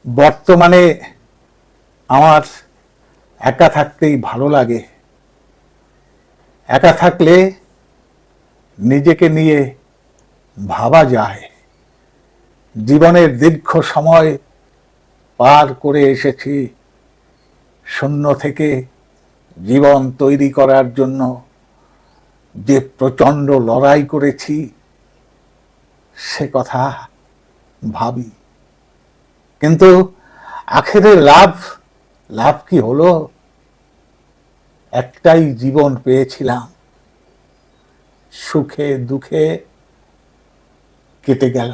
বর্তমানে আমার একা থাকতেই ভালো লাগে। একা থাকলে নিজেকে নিয়ে ভাবা যায়। জীবনের দীর্ঘ সময় পার করে এসেছি, শূন্য থেকে জীবন তৈরি করার জন্য যে প্রচণ্ড লড়াই করেছি সে কথা ভাবি। কিন্তু আখেরে লাভ কি হলো? একটাই জীবন পেয়েছিলাম, সুখে দুঃখে কেটে গেল।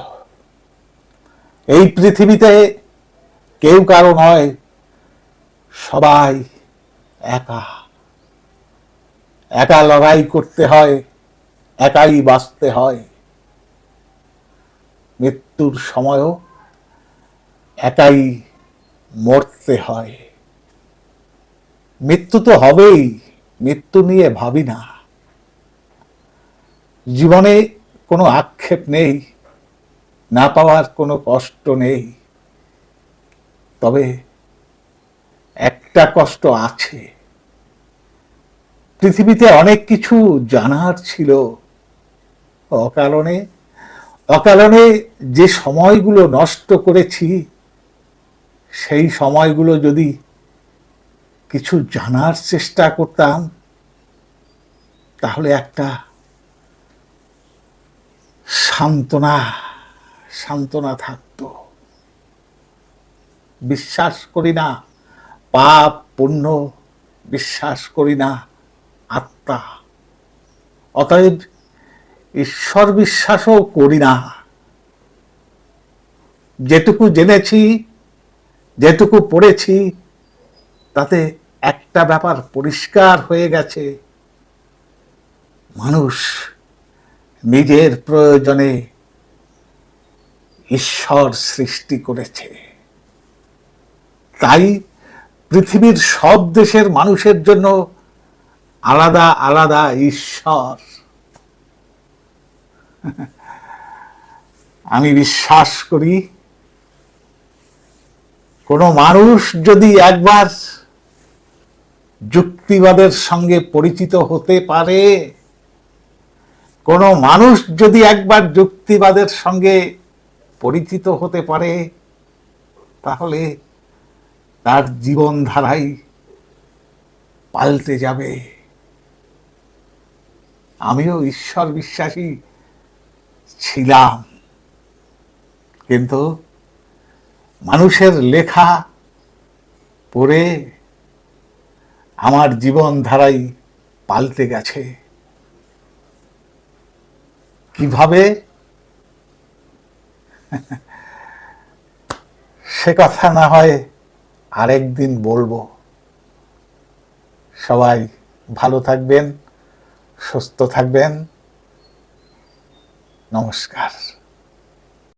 এই পৃথিবীতে কেউ কারো নয়, সবাই একা একা লড়াই করতে হয়, একাই বাঁচতে হয়। মৃত্যুর সময়ও একাই মরতে হয়। মৃত্যু তো হবেই, মৃত্যু নিয়ে ভাবি না। জীবনে কোনো আক্ষেপ নেই, না পাওয়ার কোনো কষ্ট নেই। তবে একটা কষ্ট আছে, পৃথিবীতে অনেক কিছু জানার ছিল। অকারণে যে সময়গুলো নষ্ট করেছি, সেই সময়গুলো যদি কিছু জানার চেষ্টা করতাম, তাহলে একটা সান্ত্বনা থাকতো। বিশ্বাস করি না পাপ পুণ্য, বিশ্বাস করি না আত্মা, অতএব ঈশ্বর বিশ্বাসও করি না। যেটুকু জেনেছি, যেটুকু পড়েছি, তাতে একটা ব্যাপার পরিষ্কার হয়ে গেছে, মানুষ নিজের প্রয়োজনে ঈশ্বর সৃষ্টি করেছে। তাই পৃথিবীর সব দেশের মানুষের জন্য আলাদা আলাদা ঈশ্বর। আমি বিশ্বাস করি, কোনো মানুষ যদি একবার যুক্তিবাদের সঙ্গে পরিচিত হতে পারে, কোনো মানুষ যদি একবার যুক্তিবাদের সঙ্গে পরিচিত হতে পারে, তাহলে তার জীবনধারাই পাল্টে যাবে। আমিও ঈশ্বর বিশ্বাসী ছিলাম, কিন্তু মানুষের লেখা পড়ে আমার জীবনধারাই পাল্টে গেছে। কিভাবে সে কথা না হয় আরেকদিন বলবো। সবাই ভালো থাকবেন, সুস্থ থাকবেন। নমস্কার।